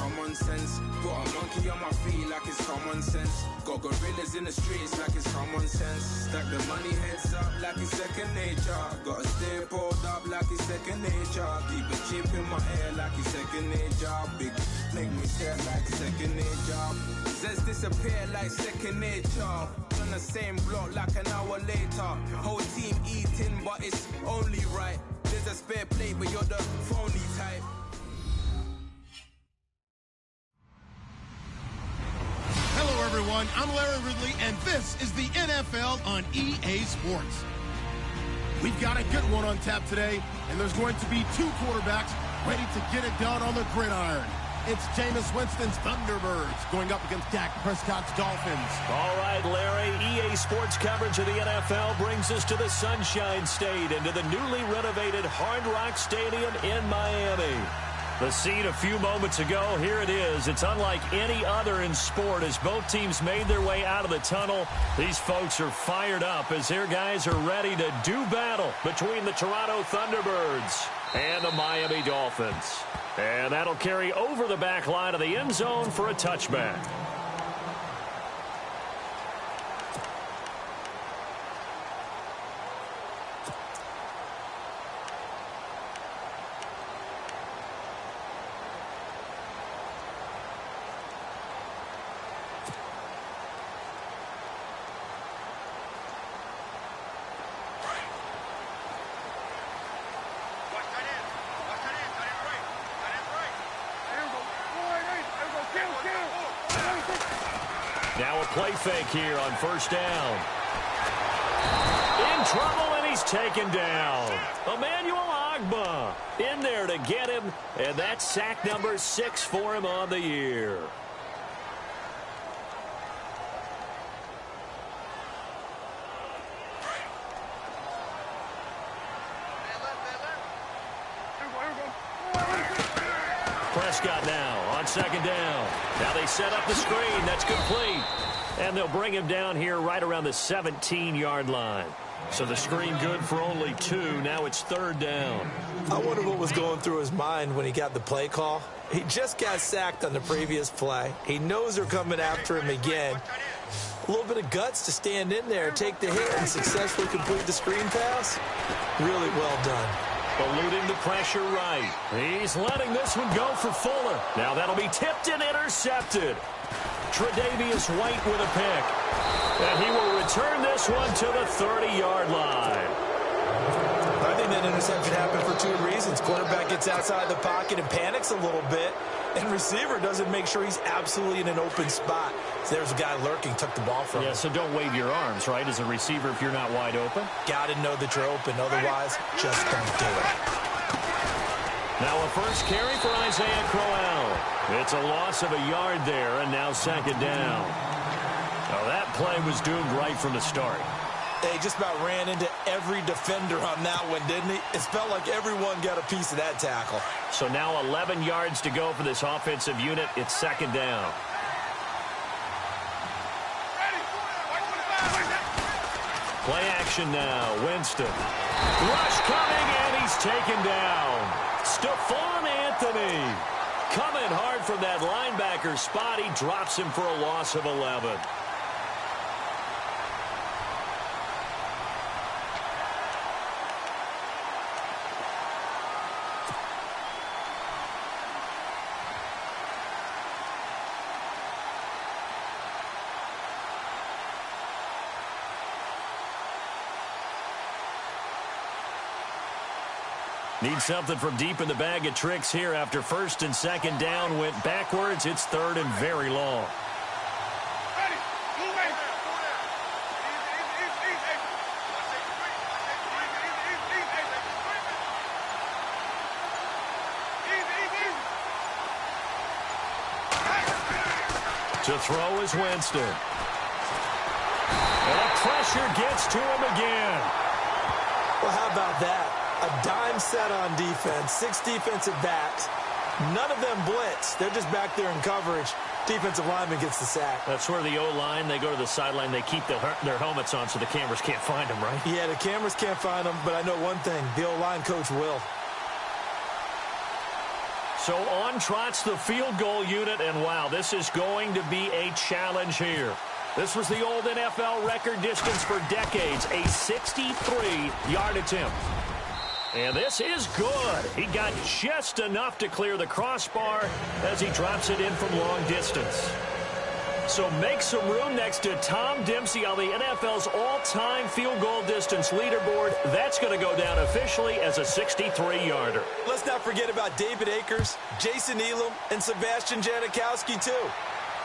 common sense. Got a monkey on my feet like it's common sense. Got gorillas in the streets like it's common sense. Stack the money heads up like it's second nature. Gotta stay pulled up like it's second nature. Keep a chip in my hair like it's second nature. Big make me stare like second nature. Says disappear like second nature. On the same block like an hour later. Whole team eating but it's only right. There's a spare plate but you're the phony type. Hello everyone, I'm Larry Ridley and this is the NFL on EA Sports. We've got a good one on tap today, and there's going to be two quarterbacks ready to get it done on the gridiron. It's Jameis Winston's Thunderbirds going up against Dak Prescott's Dolphins. All right, Larry, EA Sports coverage of the NFL brings us to the Sunshine State and to the newly renovated Hard Rock Stadium in Miami. The scene a few moments ago, here it is. It's unlike any other in sport as both teams made their way out of the tunnel. These folks are fired up as their guys are ready to do battle between the Toronto Thunderbirds and the Miami Dolphins. And that'll carry over the back line of the end zone for a touchback. Now a play fake here on first down. In trouble, and he's taken down. Emmanuel Ogbah in there to get him, and that's sack number 6 for him on the year. Prescott now on second down. Now they set up the screen. That's complete. And they'll bring him down here right around the 17-yard line. So the screen good for only 2. Now it's third down. I wonder what was going through his mind when he got the play call. He just got sacked on the previous play. He knows they're coming after him again. A little bit of guts to stand in there, take the hit, and successfully complete the screen pass. Really well done. Eluding the pressure right. He's letting this one go for Fuller. Now that'll be tipped and intercepted. Tre'Davious White with a pick. And he will return this one to the 30-yard line. I think that interception happened for 2 reasons. Quarterback gets outside the pocket and panics a little bit. And receiver doesn't make sure he's absolutely in an open spot. So there's a guy lurking, took the ball from him. Yeah, so don't wave your arms, right, as a receiver if you're not wide open. Got to know that you're open. Otherwise, just don't do it. Now a first carry for Isaiah Crowell. It's a loss of a yard there, and now second down. Now that play was doomed right from the start. He just about ran into every defender on that one, didn't he? It felt like everyone got a piece of that tackle. So now 11 yards to go for this offensive unit. It's second down. Play action now. Winston. Rush coming, and he's taken down. Stephon Anthony coming hard from that linebacker spot. He drops him for a loss of 11. Need something from deep in the bag of tricks here after first and second down went backwards. It's third and very long. To throw is Winston. And pressure gets to him again. Well, how about that? A dime set on defense, 6 defensive backs. None of them blitz. They're just back there in coverage. Defensive lineman gets the sack. That's where the O-line, they go to the sideline, they keep their helmets on so the cameras can't find them, right? Yeah, the cameras can't find them, but I know one thing. The O-line coach will. So on trots the field goal unit, and wow, this is going to be a challenge here. This was the old NFL record distance for decades, a 63-yard attempt. And this is good. He got just enough to clear the crossbar as he drops it in from long distance. So make some room next to Tom Dempsey on the NFL's all-time field goal distance leaderboard. That's going to go down officially as a 63-yarder. Let's not forget about David Akers, Jason Elam, and Sebastian Janikowski, too.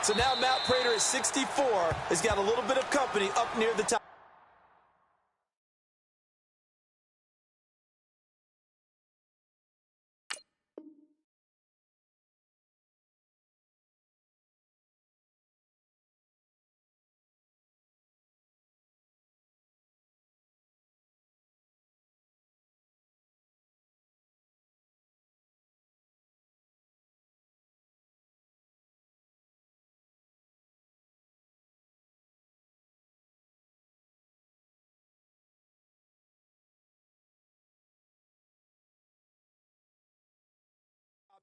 So now Matt Prater at 64 has got a little bit of company up near the top.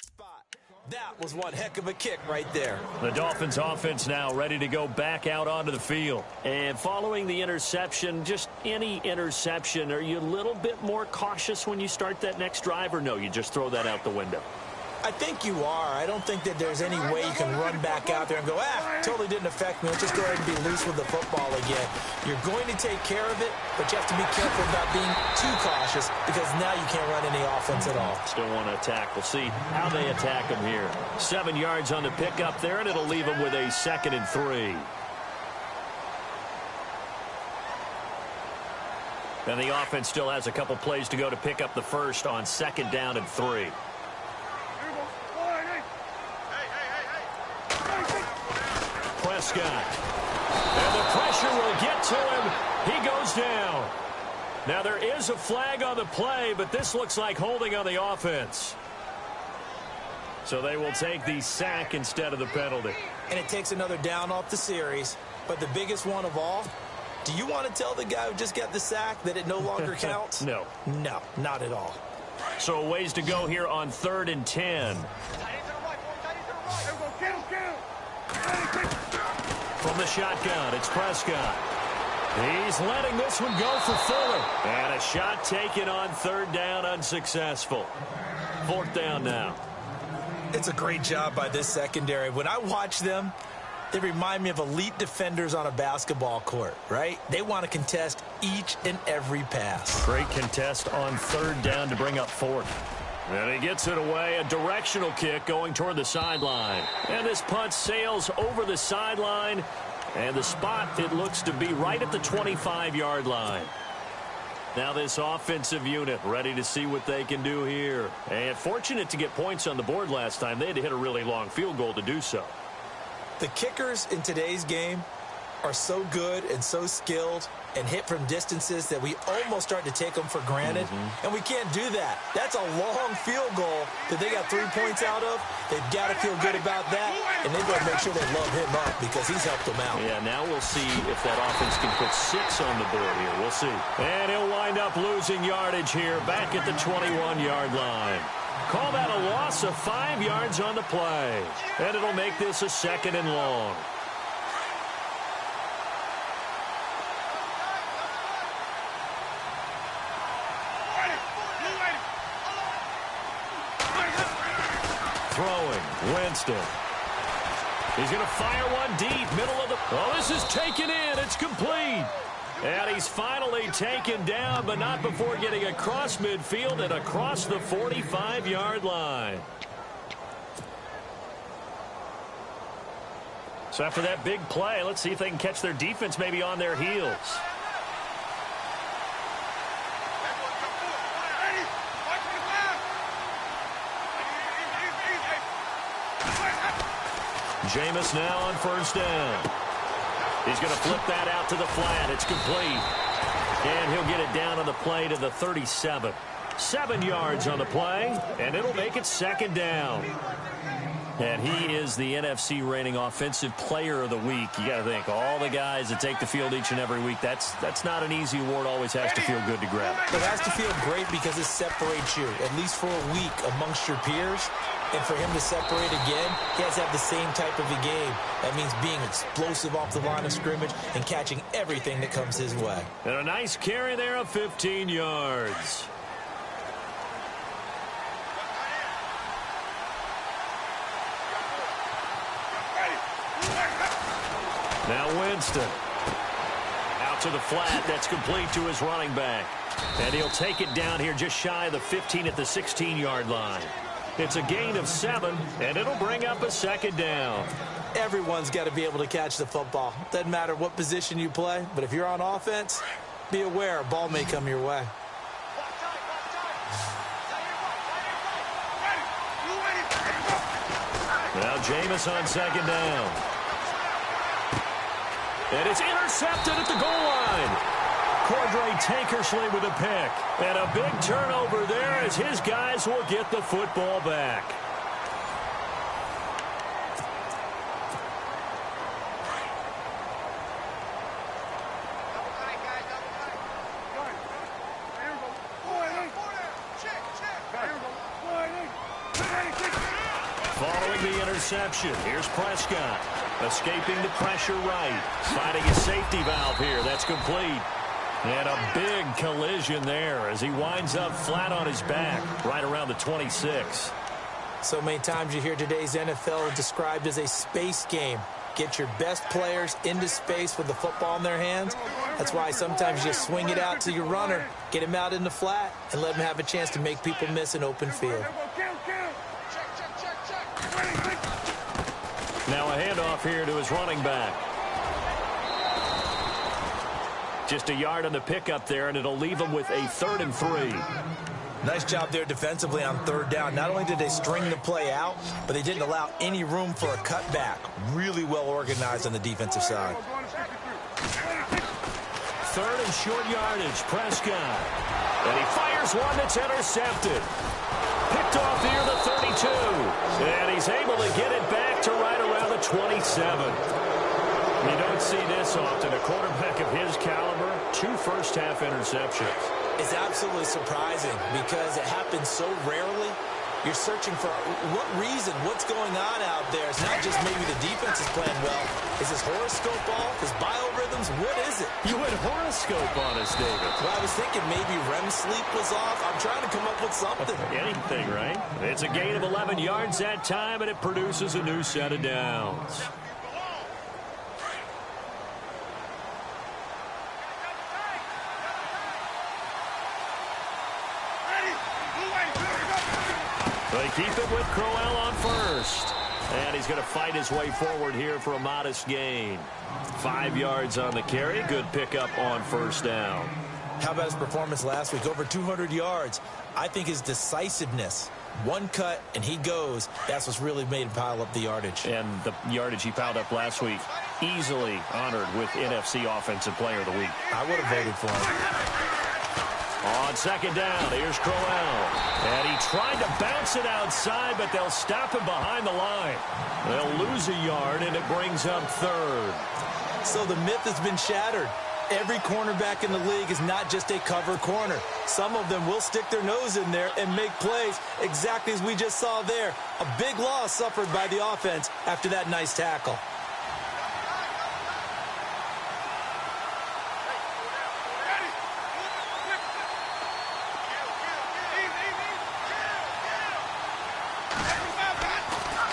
Spot. That was one heck of a kick right there. The Dolphins offense now ready to go back out onto the field. And following the interception, just any interception, are you a little bit more cautious when you start that next drive, or no, you just throw that out the window? I think you are. I don't think that there's any way you can run back out there and go, totally didn't affect me. Let's just go ahead and be loose with the football again. You're going to take care of it, but you have to be careful about being too cautious because now you can't run any offense at all. Still want to attack. We'll see how they attack him here. 7 yards on the pickup there, and it'll leave him with a 2nd and 3. And the offense still has a couple plays to go to pick up the first on 2nd down and 3. Prescott. And the pressure will get to him. He goes down. Now there is a flag on the play, but this looks like holding on the offense. So they will take the sack instead of the penalty. And it takes another down off the series. But the biggest one of all, do you want to tell the guy who just got the sack that it no longer counts? No. No, not at all. So a ways to go here on 3rd and 10. From the shotgun, it's Prescott. He's letting this one go for Fuller. And a shot taken on 3rd down, unsuccessful. 4th down now. It's a great job by this secondary. When I watch them, they remind me of elite defenders on a basketball court, right? They want to contest each and every pass. Great contest on 3rd down to bring up 4th. And he gets it away, a directional kick going toward the sideline. And this punt sails over the sideline. And the spot, it looks to be right at the 25-yard line. Now this offensive unit ready to see what they can do here. And fortunate to get points on the board last time. They had to hit a really long field goal to do so. The kickers in today's game are so good and so skilled and hit from distances that we almost start to take them for granted. And we can't do that. That's a long field goal that they got 3 points out of. They've got to feel good about that, and they've got to make sure they love him up because he's helped them out. Yeah, now we'll see if that offense can put 6 on the board here. We'll see. And he'll wind up losing yardage here back at the 21-yard line. Call that a loss of 5 yards on the play. And it'll make this a 2nd and long. Throwing, Winston. He's going to fire one deep, middle of the... Oh, this is taken in. It's complete. And he's finally taken down, but not before getting across midfield and across the 45-yard line. So after that big play, let's see if they can catch their defense maybe on their heels. Jameis now on 1st down. He's going to flip that out to the flat. It's complete. And he'll get it down on the play to the 37. 7 yards on the play, and it'll make it 2nd down. And he is the NFC reigning offensive player of the week. You got to think, all the guys that take the field each and every week, that's not an easy award. Always has to feel good to grab. It has to feel great because it separates you, at least for a week, amongst your peers. And for him to separate again, he has to have the same type of a game. That means being explosive off the line of scrimmage and catching everything that comes his way. And a nice carry there of 15 yards. Now Winston. Out to the flat. That's complete to his running back. And he'll take it down here just shy of the 15 at the 16-yard line. It's a gain of 7, and it'll bring up a second down. Everyone's got to be able to catch the football. Doesn't matter what position you play, but if you're on offense, be aware a ball may come your way. Now Jameis on second down. And it's intercepted at the goal line. Cordray Tankersley with a pick. And a big turnover there as his guys will get the football back. Following the interception, here's Prescott. Escaping the pressure right. Finding a safety valve here. That's complete. And a big collision there as he winds up flat on his back right around the 26. So many times you hear today's NFL described as a space game. Get your best players into space with the football in their hands. That's why sometimes you just swing it out to your runner, get him out in the flat, and let him have a chance to make people miss an open field. Now a handoff here to his running back. Just a yard on the pickup there, and it'll leave him with a 3rd and 3. Nice job there defensively on 3rd down. Not only did they string the play out, but they didn't allow any room for a cutback. Really well organized on the defensive side. 3rd and short yardage, Prescott. And he fires one that's intercepted. Picked off near the 32. And he's able to get it back to right around the 27. You don't see this often. A quarterback of his caliber, 2 first-half interceptions. It's absolutely surprising because it happens so rarely. You're searching for what reason, what's going on out there. It's not just maybe the defense is playing well. Is his horoscope off? His biorhythms? What is it? You went horoscope on us, David. Well, I was thinking maybe REM sleep was off. I'm trying to come up with something. Anything, right? It's a gain of 11 yards that time, and it produces a new set of downs. They keep it with Crowell on first. And he's going to fight his way forward here for a modest gain. 5 yards on the carry. Good pickup on 1st down. How about his performance last week? Over 200 yards. I think his decisiveness. One cut, and he goes. That's what's really made him pile up the yardage. And the yardage he piled up last week, easily honored with NFC Offensive Player of the Week. I would have voted for him. On 2nd down, here's Crowell. And he tried to bounce it outside, but they'll stop him behind the line. They'll lose a yard, and it brings up 3rd. So the myth has been shattered. Every cornerback in the league is not just a cover corner. Some of them will stick their nose in there and make plays exactly as we just saw there. A big loss suffered by the offense after that nice tackle.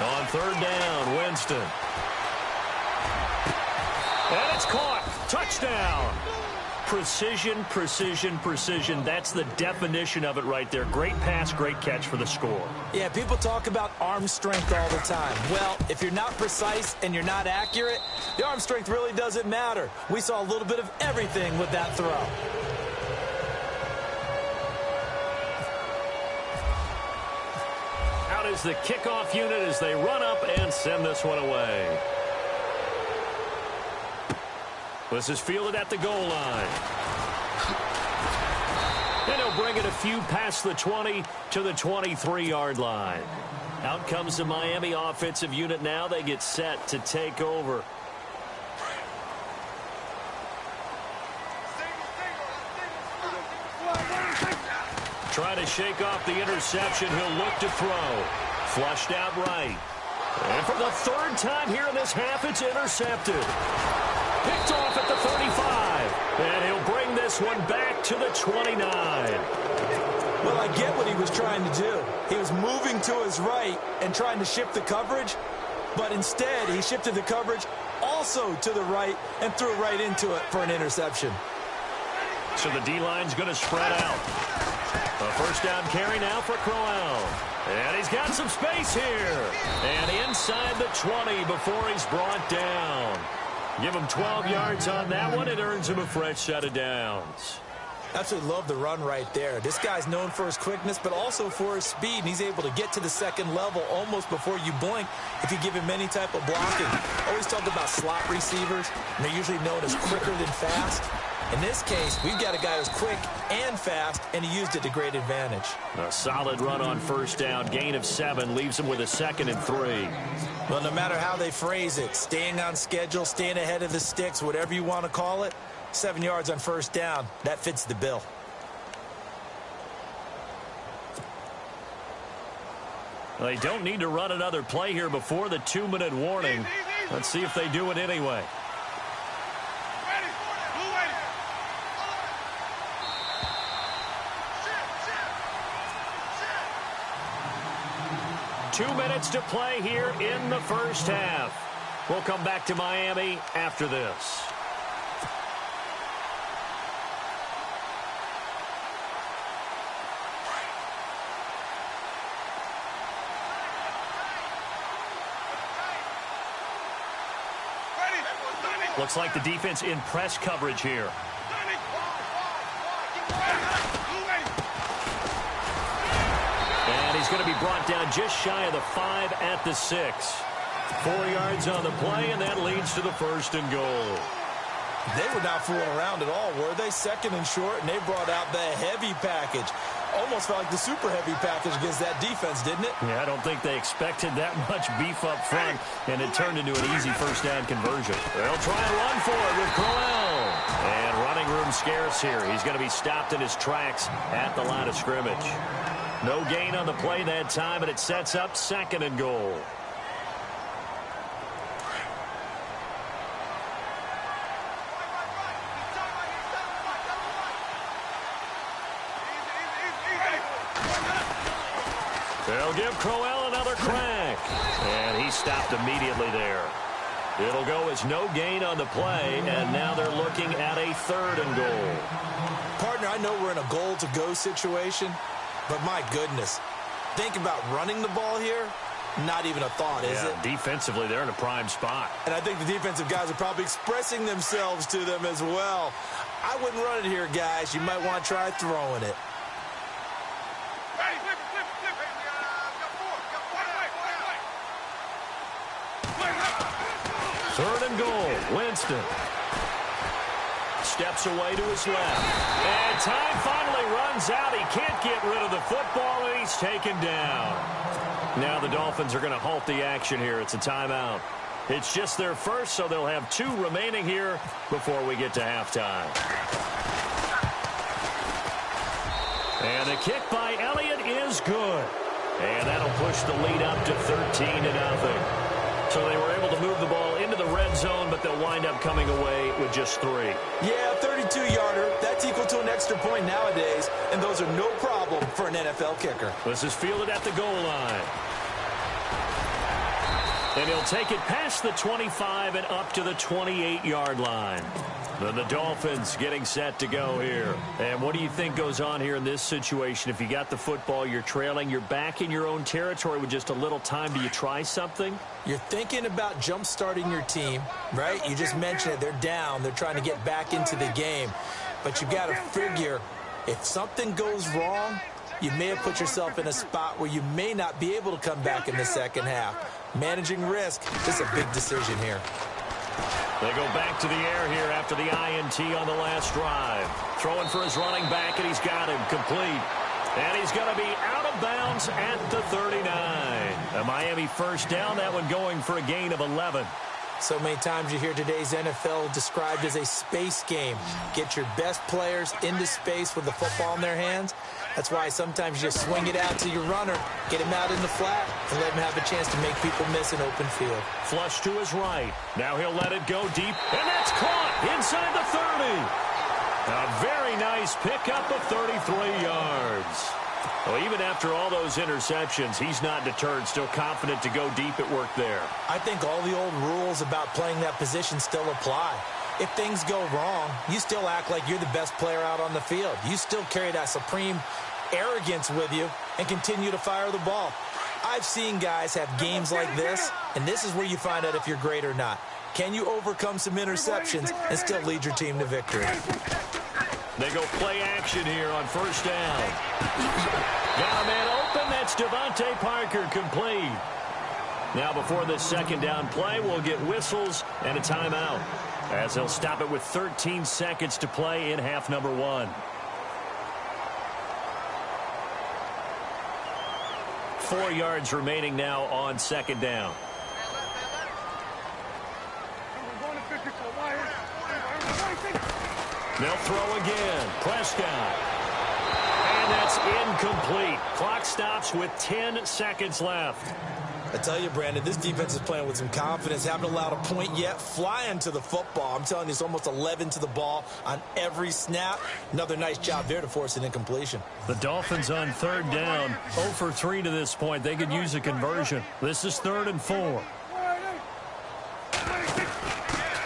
On 3rd down, Winston. And it's caught. Touchdown. Precision, precision, precision. That's the definition of it right there. Great pass, great catch for the score. Yeah, people talk about arm strength all the time. Well, if you're not precise and you're not accurate, the arm strength really doesn't matter. We saw a little bit of everything with that throw. Out is the kickoff unit as they run up and send this one away. This is fielded at the goal line. And he'll They'll bring it a few past the 20 to the 23-yard line. Out comes the Miami offensive unit now. They get set to take over. Trying to shake off the interception. He'll look to throw. Flushed out right. And for the third time here in this half, it's intercepted. Picked off at the 35. And he'll bring this one back to the 29. Well, I get what he was trying to do. He was moving to his right and trying to shift the coverage, but instead he shifted the coverage also to the right and threw right into it for an interception. So the D-line's going to spread out. A first down carry now for Crowell. And he's got some space here. And inside the 20 before he's brought down. Give him 12 yards on that one. It earns him a fresh set of downs. Absolutely love the run right there. This guy's known for his quickness, but also for his speed, and he's able to get to the second level almost before you blink if you give him any type of blocking. Always talk about slot receivers, and they're usually known as quicker than fast. In this case, we've got a guy who's quick and fast, and he used it to great advantage. A solid run on first down. Gain of 7 leaves him with a 2nd and 3. Well, no matter how they phrase it, staying on schedule, staying ahead of the sticks, whatever you want to call it, 7 yards on first down, that fits the bill. They don't need to run another play here before the 2-minute warning. Let's see if they do it anyway. 2 minutes to play here in the first half. We'll come back to Miami after this. Looks like the defense in press coverage here. And he's going to be brought down just shy of the 5 at the 6. 4 yards on the play, and that leads to the 1st and goal. They were not fooling around at all, were they? 2nd and short, and they brought out the heavy package. Almost felt like the super heavy package against that defense, didn't it? Yeah, I don't think they expected that much beef up front, and it turned into an easy first down conversion. They'll try and run for it with Crowell. And running room scarce here. He's going to be stopped in his tracks at the line of scrimmage. No gain on the play that time, and it sets up 2nd and goal. They'll give Crowell another crack. And he stopped immediately there. It'll go as no gain on the play, and now they're looking at a 3rd and goal. Partner, I know we're in a goal-to-go situation, but my goodness, think about running the ball here. Not even a thought, is it? Defensively, they're in a prime spot. And I think the defensive guys are probably expressing themselves to them as well. I wouldn't run it here, guys. You might want to try throwing it. Third and goal, Winston. Steps away to his left. And time finally runs out. He can't get rid of the football, and he's taken down. Now the Dolphins are going to halt the action here. It's a timeout. It's just their first, so they'll have 2 remaining here before we get to halftime. And the kick by Elliott is good. And that'll push the lead up to 13-0. So they were able to move the ball into the red zone, but they'll wind up coming away with just 3. Yeah, 32-yarder. That's equal to an extra point nowadays, and those are no problem for an NFL kicker. This is fielded at the goal line. And he'll take it past the 25 and up to the 28-yard line. Then the Dolphins getting set to go here. And what do you think goes on here in this situation? If you got the football, you're trailing, you're back in your own territory with just a little time. Do you try something? You're thinking about jump-starting your team, right? You just mentioned it. They're down. They're trying to get back into the game. But you've got to figure if something goes wrong, you may have put yourself in a spot where you may not be able to come back in the second half. Managing risk, this is a big decision here. They go back to the air here after the INT on the last drive. Throwing for his running back, and he's got him complete. And he's going to be out of bounds at the 39. A Miami first down, that one going for a gain of 11. So many times you hear today's NFL described as a space game. Get your best players into space with the football in their hands. That's why sometimes you just swing it out to your runner, get him out in the flat, and let him have a chance to make people miss an open field. Flush to his right. Now he'll let it go deep, and that's caught inside the 30. A very nice pickup of 33 yards. Well, even after all those interceptions, he's not deterred, still confident to go deep at work there. I think all the old rules about playing that position still apply. If things go wrong, you still act like you're the best player out on the field. You still carry that supreme arrogance with you and continue to fire the ball. I've seen guys have games like this, and this is where you find out if you're great or not. Can you overcome some interceptions and still lead your team to victory? They go play action here on first down. Got a man open. That's Devontae Parker complete. Now before this second down play, we'll get whistles and a timeout, as they'll stop it with 13 seconds to play in half number 1. 4 yards remaining now on second down. They'll throw again. Prescott. And that's incomplete. Clock stops with 10 seconds left. I tell you, Brandon, this defense is playing with some confidence. Haven't allowed a point yet. Flying to the football. I'm telling you, it's almost 11 to the ball on every snap. Another nice job there to force an incompletion. The Dolphins on third down. 0 for 3 to this point. They could use a conversion. This is 3rd and 4.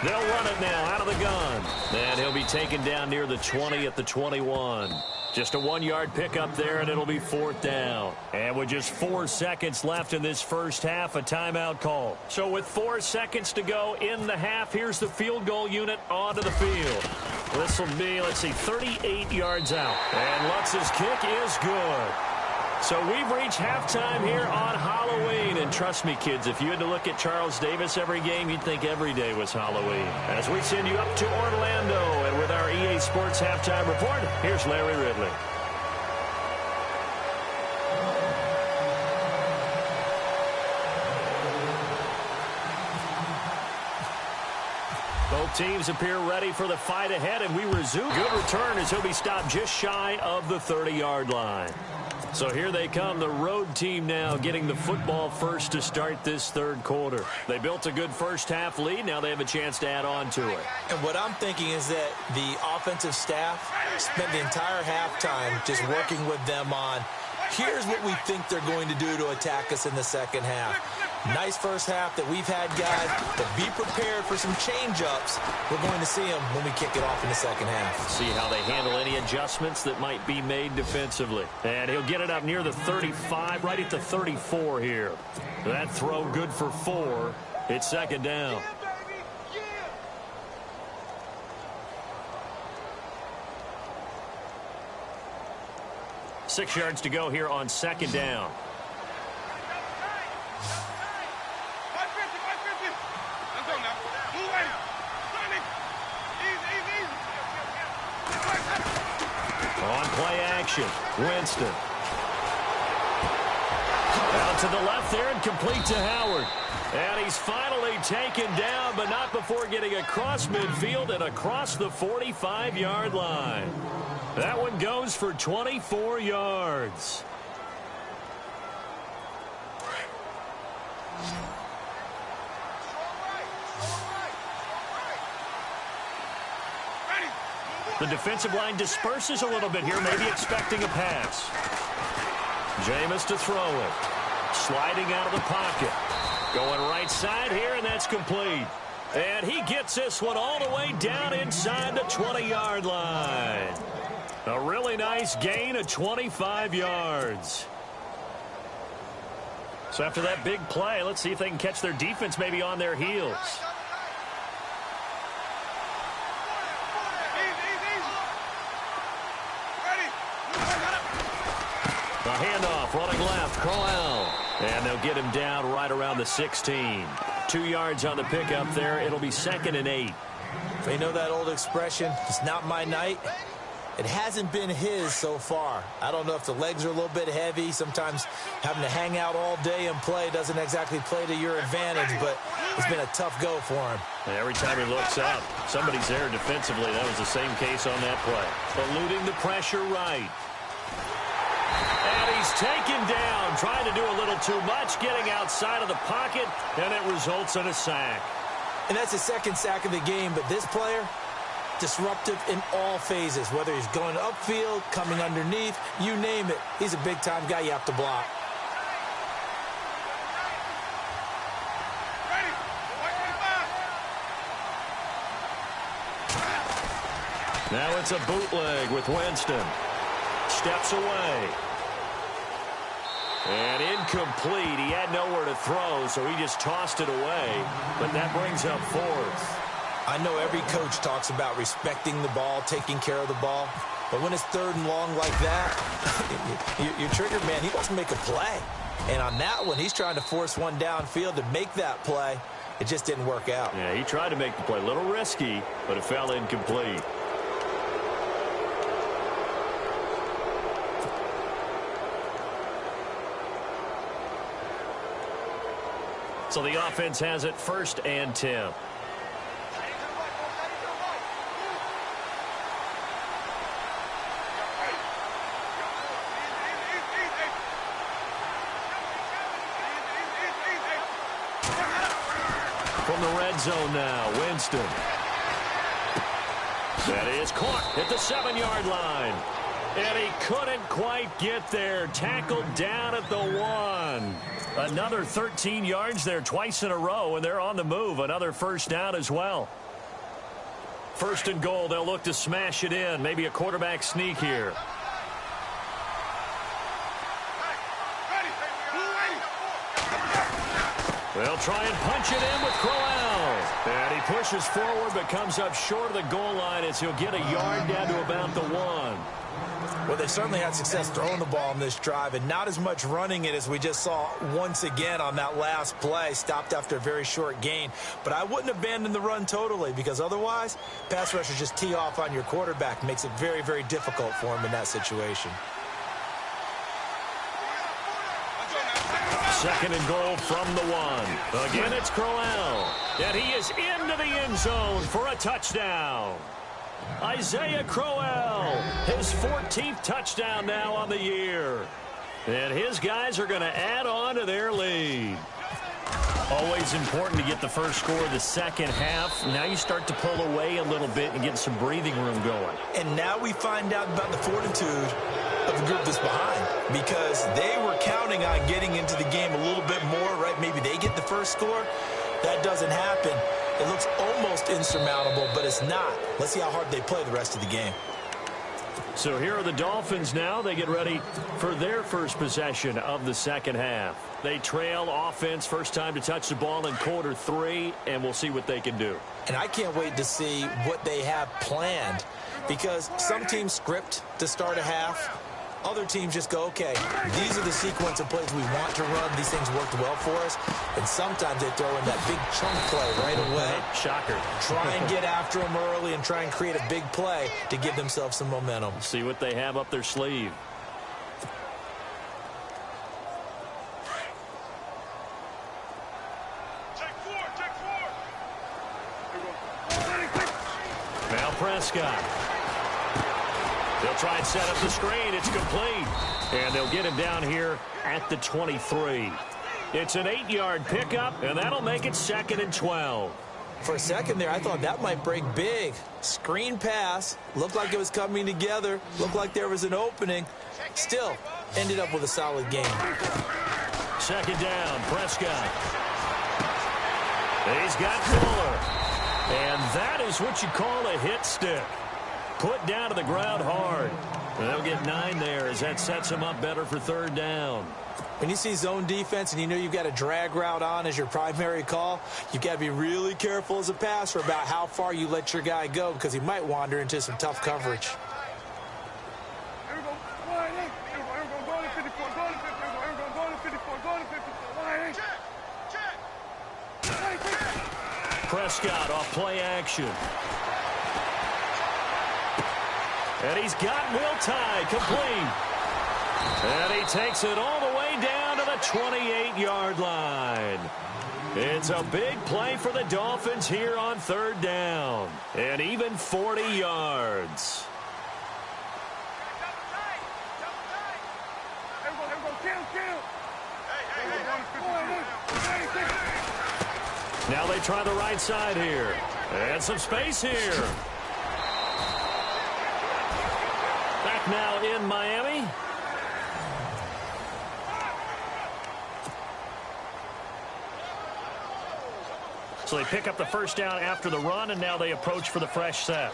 They'll run it now out of the gun. And he'll be taken down near the 20 at the 21. Just a 1-yard pickup there, and it'll be 4th down. And with just 4 seconds left in this first half, a timeout call. So with 4 seconds to go in the half, here's the field goal unit onto the field. This will be, 38 yards out. And Lutz's kick is good. So we've reached halftime here on Halloween. And trust me, kids, if you had to look at Charles Davis every game, you'd think every day was Halloween. As we send you up to Orlando, and with our EA Sports Halftime Report, here's Larry Ridley. Both teams appear ready for the fight ahead, and we resume. Good return as he'll be stopped just shy of the 30-yard line. So here they come, the road team now getting the football first to start this third quarter. They built a good first half lead. Now they have a chance to add on to it. And what I'm thinking is that the offensive staff spent the entire halftime just working with them on, here's what we think they're going to do to attack us in the second half. Nice first half that we've had, guys, but be prepared for some change-ups. We're going to see them when we kick it off in the second half. See how they handle any adjustments that might be made defensively. And he'll get it up near the 35, right at the 34 here. That throw good for 4. It's second down. Yeah, 6 yards to go here on second down. On play action, Winston. Out to the left there and complete to Howard. And he's finally taken down, but not before getting across midfield and across the 45-yard line. That one goes for 24 yards. The defensive line disperses a little bit here, maybe expecting a pass. Jameis to throw it. Sliding out of the pocket. Going right side here, and that's complete. And he gets this one all the way down inside the 20-yard line. A really nice gain of 25 yards. So after that big play, let's see if they can catch their defense maybe on their heels. The handoff running left, Crowell. And they'll get him down right around the 16. 2 yards on the pickup there. It'll be 2nd and 8. They know that old expression, it's not my night. It hasn't been his so far. I don't know if the legs are a little bit heavy. Sometimes having to hang out all day and play doesn't exactly play to your advantage, but it's been a tough go for him. And every time he looks up, somebody's there defensively. That was the same case on that play. Eluding the pressure right. And he's taken down, trying to do a little too much, getting outside of the pocket, and it results in a sack. And that's the 2nd sack of the game, but this player, disruptive in all phases, whether he's going upfield, coming underneath, you name it. He's a big-time guy you have to block. Now it's a bootleg with Winston. Steps away. And incomplete. He had nowhere to throw, so he just tossed it away. But that brings up 4th. I know every coach talks about respecting the ball, taking care of the ball. But when it's 3rd and long like that, you're triggered, man. He wants to make a play. And on that one, he's trying to force one downfield to make that play. It just didn't work out. Yeah, he tried to make the play. A little risky, but it fell incomplete. So the offense has it 1st and 10. From the red zone now, Winston. That is caught at the 7-yard line. And he couldn't quite get there. Tackled down at the 1. Another 13 yards there twice in a row, and they're on the move. Another 1st down as well. 1st and goal, they'll look to smash it in. Maybe a quarterback sneak here. They'll try and punch it in with Crowell. And he pushes forward but comes up short of the goal line as he'll get a yard down to about the 1. Well, they've certainly had success throwing the ball in this drive and not as much running it as we just saw once again on that last play. Stopped after a very short gain. But I wouldn't abandon the run totally because otherwise, pass rushers just tee off on your quarterback. Makes it very, very difficult for him in that situation. 2nd and goal from the 1. Again, it's Crowell. And he is into the end zone for a touchdown. Isaiah Crowell, his 14th touchdown now on the year. And his guys are going to add on to their lead. Always important to get the first score of the 2nd half. Now you start to pull away a little bit and get some breathing room going. And now we find out about the fortitude of the group that's behind, because they were counting on getting into the game a little bit more, right? Maybe they get the first score. That doesn't happen. It looks almost insurmountable, but it's not. Let's see how hard they play the rest of the game. So here are the Dolphins now. They get ready for their first possession of the 2nd half. They trail offense, first time to touch the ball in quarter 3, and we'll see what they can do. And I can't wait to see what they have planned, because some teams script to start a half. Other teams just go, okay, these are the sequence of plays we want to run. These things worked well for us. And sometimes they throw in that big chunk play right away. Shocker. Try and get after them early and try and create a big play to give themselves some momentum. See what they have up their sleeve. Now Prescott. They'll try and set up the screen. It's complete. And they'll get him down here at the 23. It's an 8-yard pickup, and that'll make it 2nd and 12. For a second there, I thought that might break big. Screen pass. Looked like it was coming together. Looked like there was an opening. Still, ended up with a solid game. 2nd down, Prescott. He's got Fuller. And that is what you call a hit stick. Put down to the ground hard. And they'll get 9 there as that sets them up better for 3rd down. When you see zone defense and you know you've got a drag route on as your primary call, you've got to be really careful as a passer about how far you let your guy go, because he might wander into some tough coverage. Prescott off play action. And he's got Will Tye complete. And he takes it all the way down to the 28-yard line. It's a big play for the Dolphins here on third down. And even 40 yards. Now they try the right side here. And some space here. Back now in Miami. So they pick up the first down after the run, and now they approach for the fresh set.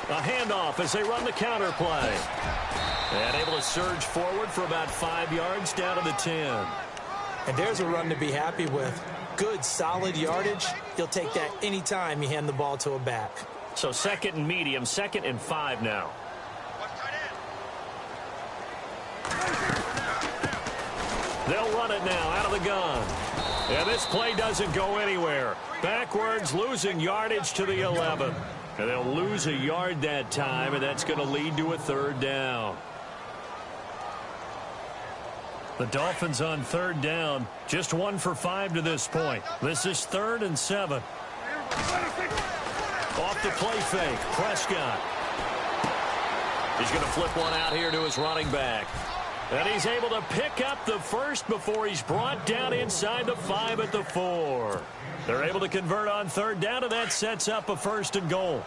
A handoff as they run the counter play. And able to surge forward for about 5 yards down to the 10. And there's a run to be happy with. Good, solid yardage. You'll take that anytime you hand the ball to a back. So second and medium, 2nd and 5 now. They'll run it now out of the gun. And this play doesn't go anywhere. Backwards, losing yardage to the 11. And they'll lose a yard that time, and that's going to lead to a third down. The Dolphins on third down, just 1 for 5 to this point. This is 3rd and 7. Off the play fake, Prescott. He's going to flip one out here to his running back. And he's able to pick up the first before he's brought down inside the 5 at the 4. They're able to convert on third down, and that sets up a 1st and goal.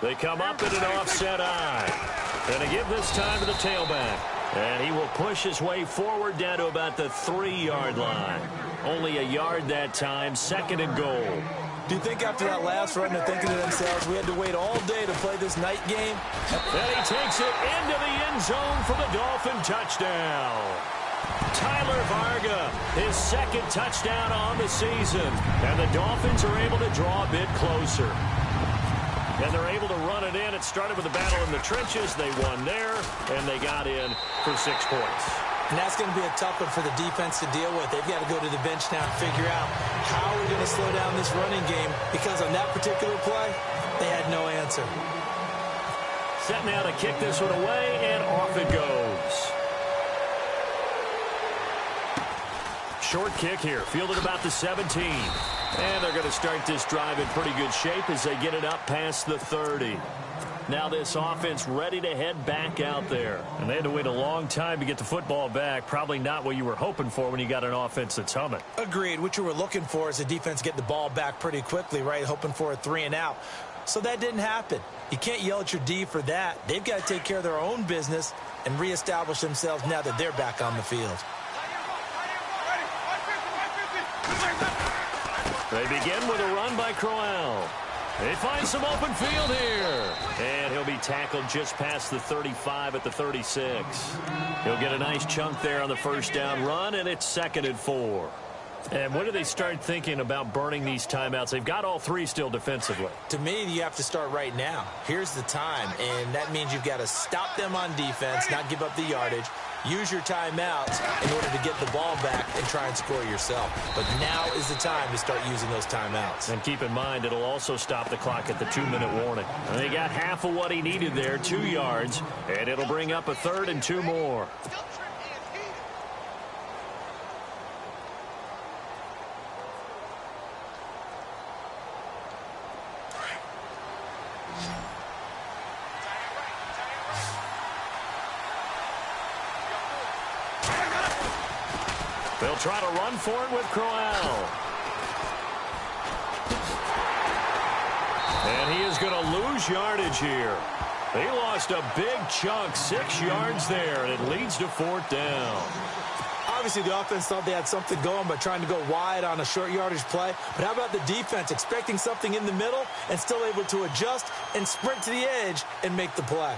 They come up in an offset eye. And to give this time to the tailback. And he will push his way forward down to about the 3-yard line. Only a yard that time, 2nd and goal. Do you think after that last run they're thinking to themselves, we had to wait all day to play this night game? And he takes it into the end zone for the Dolphin touchdown. Tyler Varga, his 2nd touchdown on the season. And the Dolphins are able to draw a bit closer. And they're able to run it in. It started with a battle in the trenches. They won there, and they got in for 6 points. And that's going to be a tough one for the defense to deal with. They've got to go to the bench now and figure out how we're going to slow down this running game, because on that particular play, they had no answer. Set now to kick this one away, and off it goes. Short kick here, fielded about the 17. And they're going to start this drive in pretty good shape as they get it up past the 30. Now this offense ready to head back out there. And they had to wait a long time to get the football back. Probably not what you were hoping for when you got an offense that's humming. Agreed. What you were looking for is the defense get the ball back pretty quickly, right? Hoping for a 3 and out. So that didn't happen. You can't yell at your D for that. They've got to take care of their own business and reestablish themselves now that they're back on the field. They begin with a run by Crowell. They find some open field here. And he'll be tackled just past the 35 at the 36. He'll get a nice chunk there on the first down run, and it's 2nd and 4. And when do they start thinking about burning these timeouts? They've got all 3 still defensively. To me, you have to start right now. Here's the time, and that means you've got to stop them on defense, not give up the yardage. Use your timeouts in order to get the ball back and try and score yourself. But now is the time to start using those timeouts. And keep in mind, it'll also stop the clock at the 2-minute warning. And they got half of what he needed there, 2 yards, and it'll bring up a 3rd and 2 more. They'll try to run for it with Crowell. And he is going to lose yardage here. He lost a big chunk, 6 yards there, and it leads to 4th down. Obviously, the offense thought they had something going by trying to go wide on a short yardage play. But how about the defense expecting something in the middle and still able to adjust and sprint to the edge and make the play?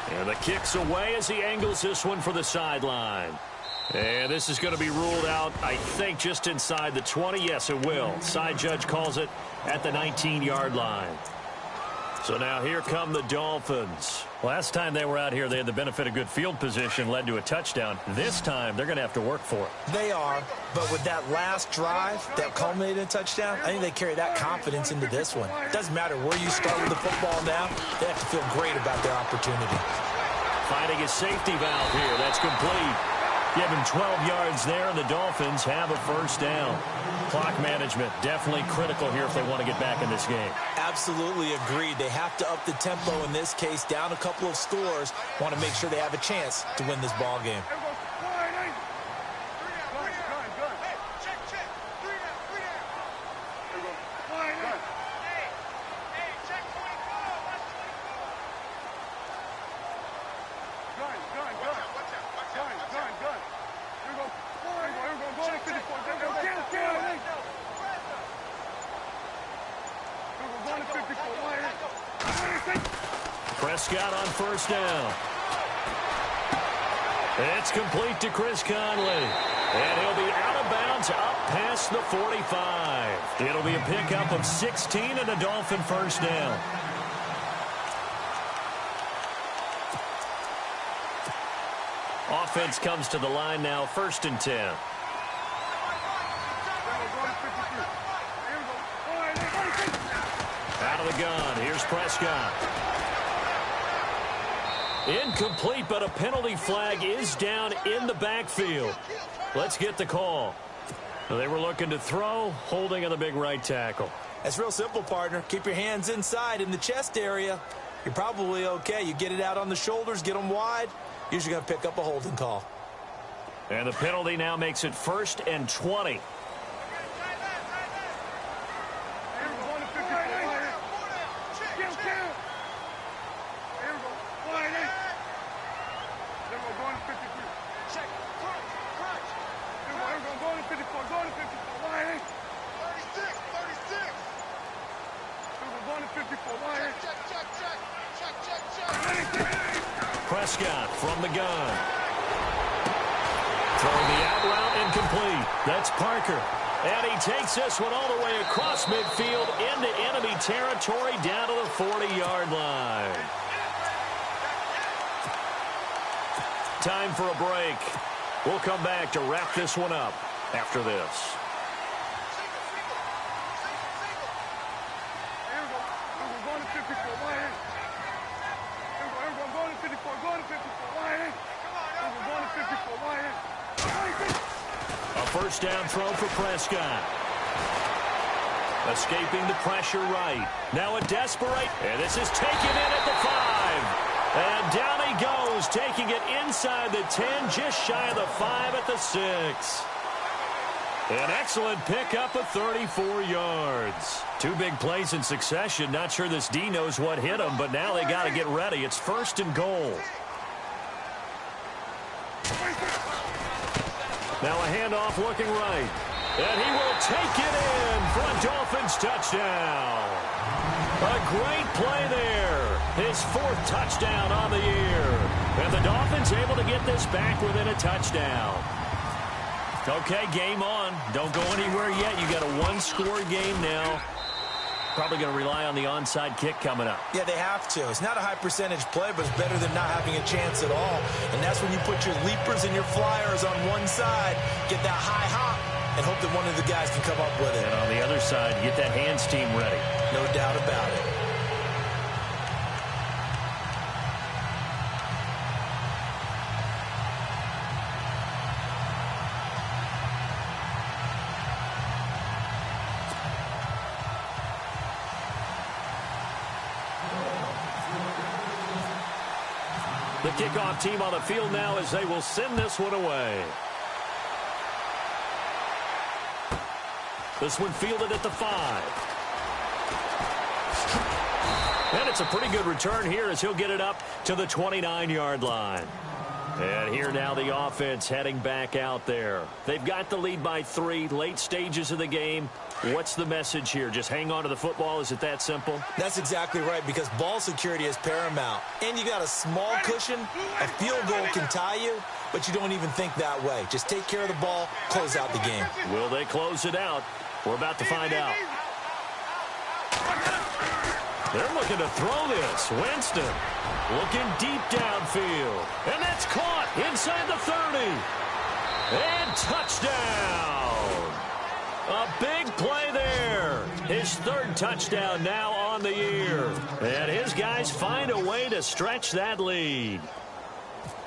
And the kick's away as he angles this one for the sideline. And this is going to be ruled out, I think, just inside the 20. Yes, it will. Side judge calls it at the 19-yard line. So now here come the Dolphins. Last time they were out here, they had the benefit of good field position, led to a touchdown. This time, they're going to have to work for it. They are, but with that last drive that culminated in a touchdown, I think they carry that confidence into this one. It doesn't matter where you start with the football now. They have to feel great about their opportunity. Finding a safety valve here. That's complete. Give him 12 yards there, and the Dolphins have a first down. Clock management definitely critical here if they want to get back in this game. Absolutely agreed. They have to up the tempo in this case, down a couple of scores. Want to make sure they have a chance to win this ball game. Prescott on first down. It's complete to Chris Conley. And he'll be out of bounds up past the 45. It'll be a pickup of 16 and a Dolphin first down. Offense comes to the line now, 1st and 10. Out of the gun, here's Prescott. Incomplete, but a penalty flag is down in the backfield. Let's get the call. They were looking to throw, holding on the big right tackle. That's real simple, partner. Keep your hands inside in the chest area. You're probably okay. You get it out on the shoulders, get them wide. Usually going to pick up a holding call. And the penalty now makes it 1st and 20. Prescott from the gun. Throwing the out route incomplete. That's Parker. And he takes this one all the way across midfield into enemy territory down to the 40-yard line. Time for a break. We'll come back to wrap this one up after this. A first down throw for Prescott. Escaping the pressure right. Now a desperate. And this is taken in at the 5. And down he goes, taking it inside the 10, just shy of the 5 at the 6. An excellent pickup of 34 yards. 2 big plays in succession. Not sure this D knows what hit him, but now they got to get ready. It's 1st and goal. Now a handoff looking right. And he will take it in for a Dolphins touchdown. A great play there. His 4th touchdown on the year. And the Dolphins able to get this back within a touchdown. Okay, game on. Don't go anywhere yet. You got a 1-score game now. Probably going to rely on the onside kick coming up. Yeah, they have to. It's not a high percentage play, but it's better than not having a chance at all. And that's when you put your leapers and your flyers on one side, get that high hop, and hope that one of the guys can come up with it. And on the other side, get that hands team ready. No doubt about it. The kickoff team on the field now as they will send this one away. This one fielded at the 5. And it's a pretty good return here as he'll get it up to the 29-yard line. And here now the offense heading back out there. They've got the lead by 3, late stages of the game. What's the message here? Just hang on to the football? Is it that simple? That's exactly right, because ball security is paramount. And you got a small cushion. A field goal can tie you, but you don't even think that way. Just take care of the ball, close out the game. Will they close it out? We're about to find out. They're looking to throw this. Winston looking deep downfield. And that's caught inside the 30. And touchdown. A big play there. His 3rd touchdown now on the year. And his guys find a way to stretch that lead.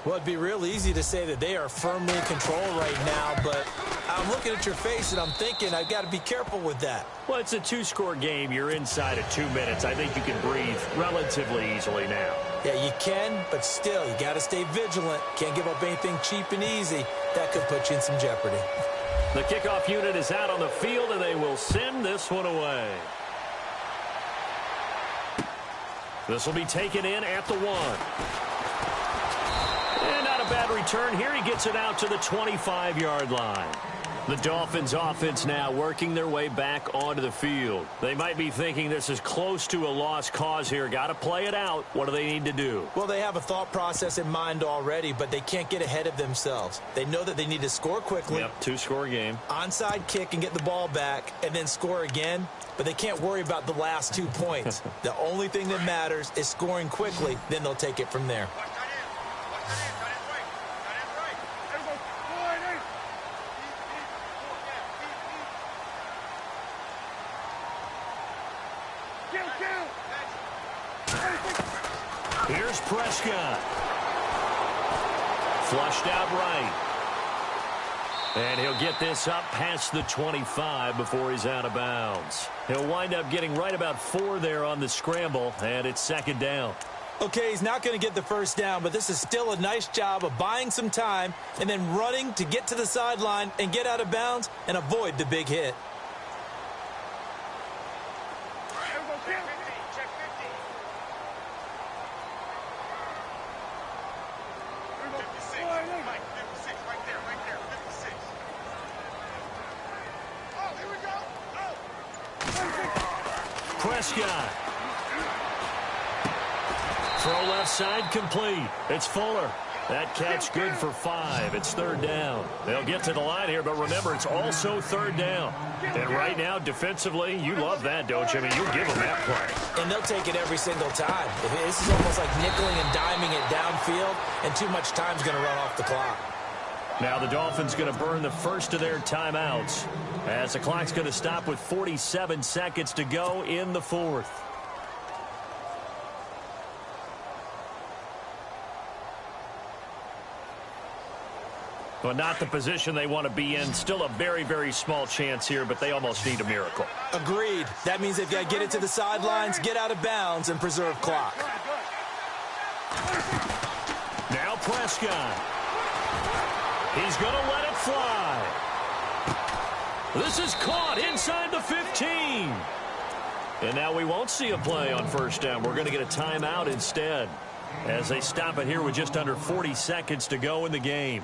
Well, it'd be real easy to say that they are firmly in control right now, but I'm looking at your face and I'm thinking I've got to be careful with that. Well, it's a 2-score game. You're inside of 2 minutes. I think you can breathe relatively easily now. Yeah, you can, but still, you got to stay vigilant. Can't give up anything cheap and easy. That could put you in some jeopardy. The kickoff unit is out on the field, and they will send this one away. This will be taken in at the 1. And not a bad return here. He gets it out to the 25-yard line. The Dolphins offense now working their way back onto the field. They might be thinking this is close to a lost cause here. Got to play it out. What do they need to do? Well, they have a thought process in mind already, but they can't get ahead of themselves. They know that they need to score quickly. Yep, 2-score game. Onside kick and get the ball back and then score again. But they can't worry about the last 2 points. The only thing that matters is scoring quickly. Then they'll take it from there. Here's Prescott. Flushed out right. And he'll get this up past the 25 before he's out of bounds. He'll wind up getting right about 4 there on the scramble, and it's 2nd down. Okay, he's not going to get the 1st down, but this is still a nice job of buying some time and then running to get to the sideline and get out of bounds and avoid the big hit. Prescott. Throw left side complete. It's Fuller. That catch good for 5. It's 3rd down. They'll get to the line here, but remember, it's also 3rd down. And right now, defensively, you love that, don't you? I mean, you'll give them that play. And they'll take it every single time. This is almost like nickeling and diming it downfield, and too much time's going to run off the clock. Now the Dolphins going to burn the first of their timeouts as the clock's going to stop with 47 seconds to go in the 4th. Well, not the position they want to be in. Still a very, very small chance here, but they almost need a miracle. Agreed. That means they've got to get it to the sidelines, get out of bounds, and preserve clock. Now Prescott. He's going to let it fly. This is caught inside the 15. And now we won't see a play on 1st down. We're going to get a timeout instead as they stop it here with just under 40 seconds to go in the game.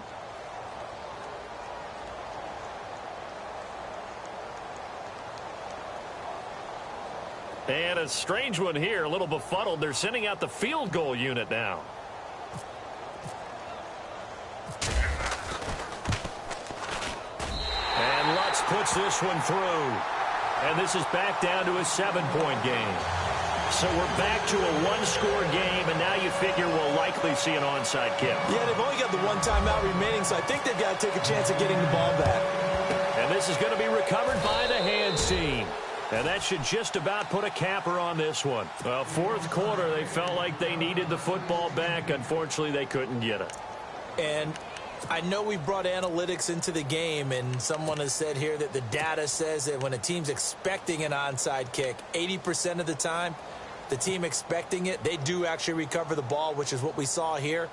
And a strange one here, a little befuddled. They're sending out the field goal unit now. And Lutz puts this one through. And this is back down to a 7-point game. So we're back to a 1-score game, and now you figure we'll likely see an onside kick. Yeah, they've only got the 1 timeout remaining, so I think they've got to take a chance of getting the ball back. And this is going to be recovered by the hands team. And that should just about put a capper on this one. Well, 4th quarter, they felt like they needed the football back. Unfortunately, they couldn't get it. And I know we brought analytics into the game, and someone has said here that the data says that when a team's expecting an onside kick, 80% of the time, the team expecting it, they do actually recover the ball, which is what we saw here.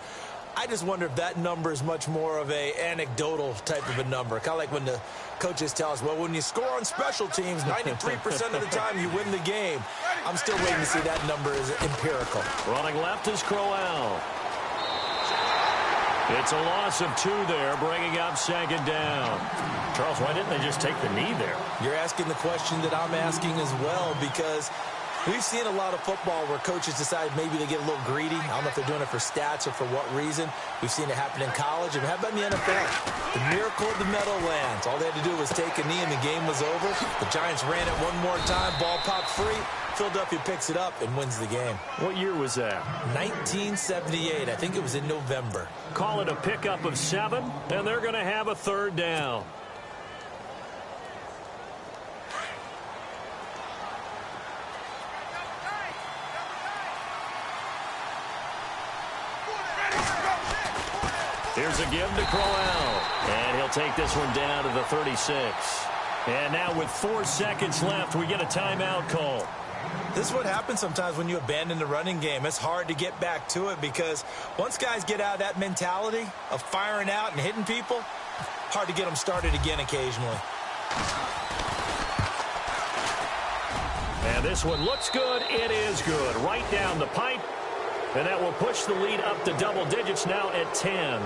I just wonder if that number is much more of a anecdotal type of a number. Kind of like when the coaches tell us, well, when you score on special teams, 93% of the time you win the game. I'm still waiting to see that number is empirical. Running left is Crowell. It's a loss of 2 there, bringing up second down. Charles, why didn't they just take the knee there? You're asking the question that I'm asking as well, because we've seen a lot of football where coaches decide maybe they get a little greedy. I don't know if they're doing it for stats or for what reason. We've seen it happen in college. And how about in the NFL? The miracle of the Meadowlands. All they had to do was take a knee and the game was over. The Giants ran it one more time. Ball popped free. Philadelphia picks it up and wins the game. What year was that? 1978. I think it was in November. Call it a pickup of 7, and they're going to have a 3rd down. Here's a give to Crowell, and he'll take this one down to the 36. And now with 4 seconds left, we get a timeout call. This is what happens sometimes when you abandon the running game. It's hard to get back to it because once guys get out of that mentality of firing out and hitting people, hard to get them started again occasionally. And this one looks good. It is good. Right down the pipe. And that will push the lead up to double digits now at 10.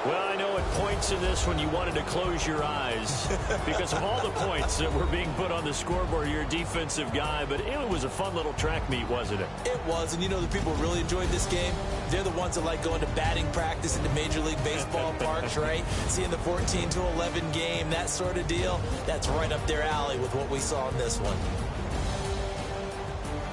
Well, I know at points in this one you wanted to close your eyes because of all the points that were being put on the scoreboard. You're a defensive guy, but it was a fun little track meet, wasn't it? It was, and you know the people who really enjoyed this game? They're the ones that like going to batting practice into Major League Baseball parks, right? Seeing the 14-11 game, that sort of deal, that's right up their alley with what we saw in this one.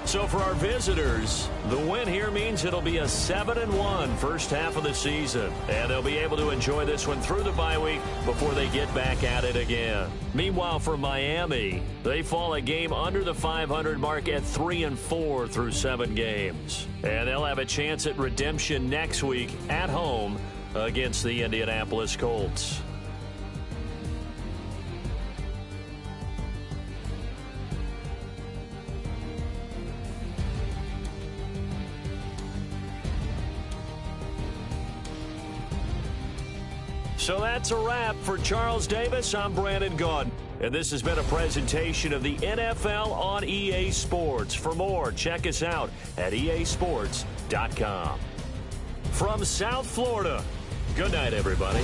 So for our visitors, the win here means it'll be a 7-1 first half of the season. And they'll be able to enjoy this one through the bye week before they get back at it again. Meanwhile, for Miami, they fall a game under the 500 mark at 3-4 through 7 games. And they'll have a chance at redemption next week at home against the Indianapolis Colts. So that's a wrap. For Charles Davis, I'm Brandon Gaudin. And this has been a presentation of the NFL on EA Sports. For more, check us out at easports.com. From South Florida, good night, everybody.